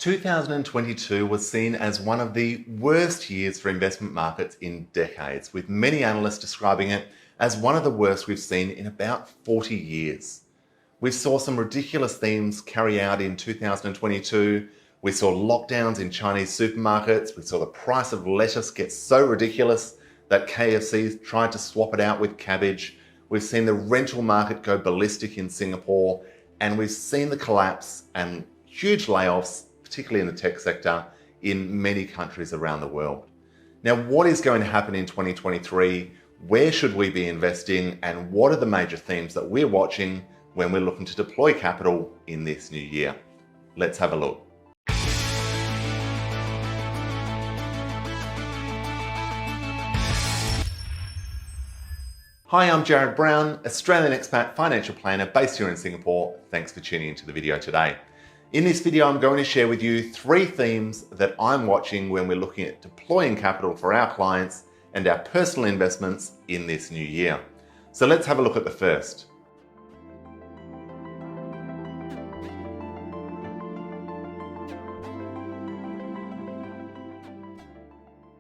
2022 was seen as one of the worst years for investment markets in decades, with many analysts describing it as one of the worst we've seen in about 40 years. We saw some ridiculous themes carry out in 2022. We saw lockdowns in Chinese supermarkets. We saw the price of lettuce get so ridiculous that KFC tried to swap it out with cabbage. We've seen the rental market go ballistic in Singapore, and we've seen the collapse and huge layoffs, particularly in the tech sector, in many countries around the world. Now, what is going to happen in 2023? Where should we be investing? And what are the major themes that we're watching when we're looking to deploy capital in this new year? Let's have a look. Hi, I'm Jarrad Brown, Australian expat financial planner based here in Singapore. Thanks for tuning into the video today. In this video, I'm going to share with you 3 themes that I'm watching when we're looking at deploying capital for our clients and our personal investments in this new year. So let's have a look at the first.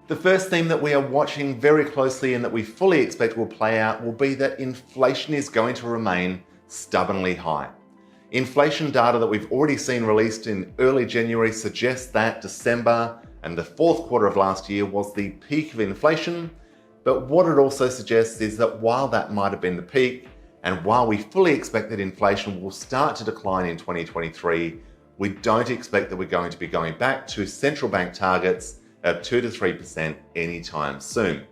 The first theme that we are watching very closely and that we fully expect will play out will be that inflation is going to remain stubbornly high. Inflation data that we've already seen released in early January suggests that December and the fourth quarter of last year was the peak of inflation. But what it also suggests is that while that might have been the peak, and while we fully expect that inflation will start to decline in 2023, we don't expect that we're going to be going back to central bank targets of 2 to 3% anytime soon.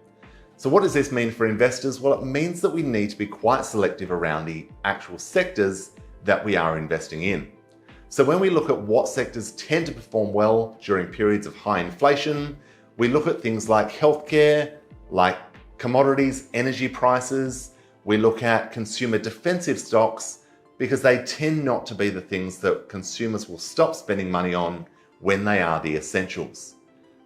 So what does this mean for investors? Well, it means that we need to be quite selective around the actual sectors that we are investing in. So when we look at what sectors tend to perform well during periods of high inflation, we look at things like healthcare, like commodities, energy prices. We look at consumer defensive stocks because they tend not to be the things that consumers will stop spending money on when they are the essentials.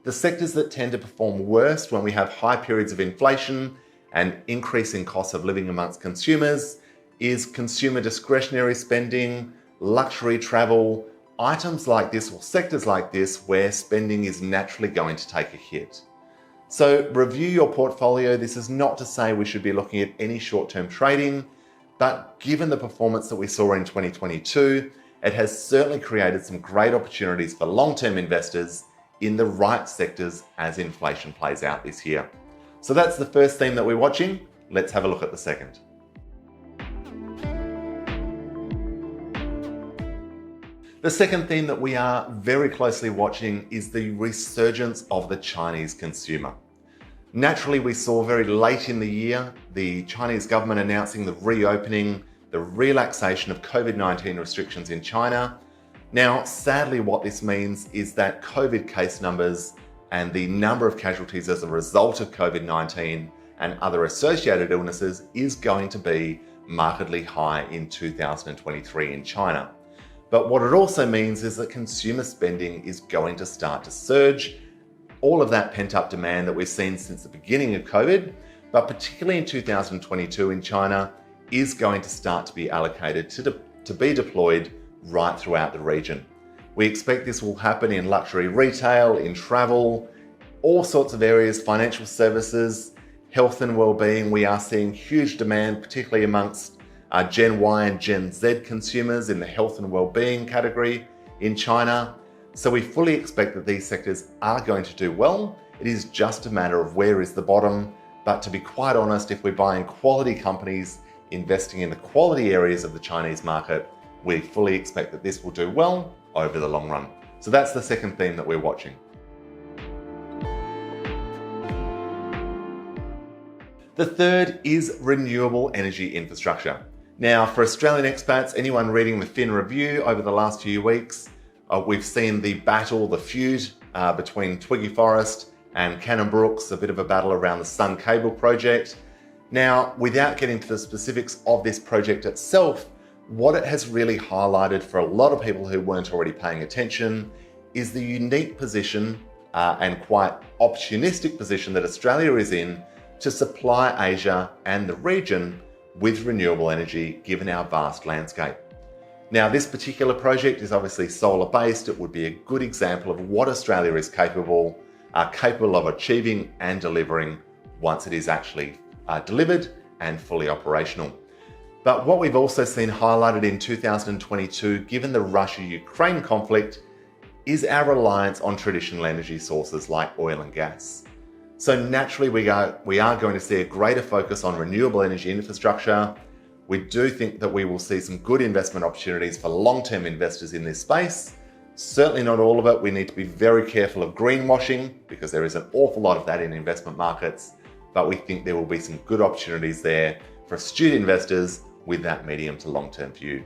The sectors that tend to perform worst when we have high periods of inflation and increasing costs of living amongst consumers is consumer discretionary spending, luxury travel, items like this or sectors like this where spending is naturally going to take a hit. So review your portfolio. This is not to say we should be looking at any short-term trading, but given the performance that we saw in 2022, it has certainly created some great opportunities for long-term investors in the right sectors as inflation plays out this year. So that's the first theme that we're watching. Let's have a look at the second. The second theme that we are very closely watching is the resurgence of the Chinese consumer. Naturally, we saw very late in the year the Chinese government announcing the reopening, the relaxation of COVID-19 restrictions in China. Now, sadly, what this means is that COVID case numbers and the number of casualties as a result of COVID-19 and other associated illnesses is going to be markedly high in 2023 in China. But what it also means is that consumer spending is going to start to surge. All of that pent-up demand that we've seen since the beginning of COVID, but particularly in 2022 in China, is going to start to be allocated to be deployed right throughout the region. We expect this will happen in luxury retail, in travel, all sorts of areas, financial services, health and well-being. We are seeing huge demand, particularly amongst Gen Y and Gen Z consumers in the health and well-being category in China. So we fully expect that these sectors are going to do well. It is just a matter of where is the bottom. But to be quite honest, if we're buying quality companies, investing in the quality areas of the Chinese market, we fully expect that this will do well over the long run. So that's the second theme that we're watching. The third is renewable energy infrastructure. Now, for Australian expats, anyone reading the Fin Review over the last few weeks, we've seen the battle, the feud between Twiggy Forrest and Cannon Brooks, a bit of a battle around the Sun Cable project. Now, without getting to the specifics of this project itself, what it has really highlighted for a lot of people who weren't already paying attention is the unique position and quite opportunistic position that Australia is in to supply Asia and the region with renewable energy given our vast landscape. Now, this particular project is obviously solar based. It would be a good example of what Australia is capable of achieving and delivering once it is actually delivered and fully operational. But what we've also seen highlighted in 2022, given the Russia-Ukraine conflict, is our reliance on traditional energy sources like oil and gas. So naturally, we are going to see a greater focus on renewable energy infrastructure. We do think that we will see some good investment opportunities for long-term investors in this space. Certainly not all of it. We need to be very careful of greenwashing because there is an awful lot of that in investment markets, but we think there will be some good opportunities there for astute investors with that medium to long-term view.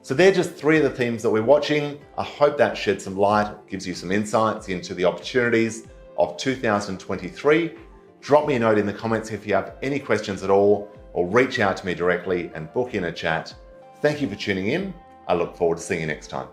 So they're just three of the themes that we're watching. I hope that sheds some light, gives you some insights into the opportunities of 2023. Drop me a note in the comments if you have any questions at all, or reach out to me directly and book in a chat. Thank you for tuning in. I look forward to seeing you next time.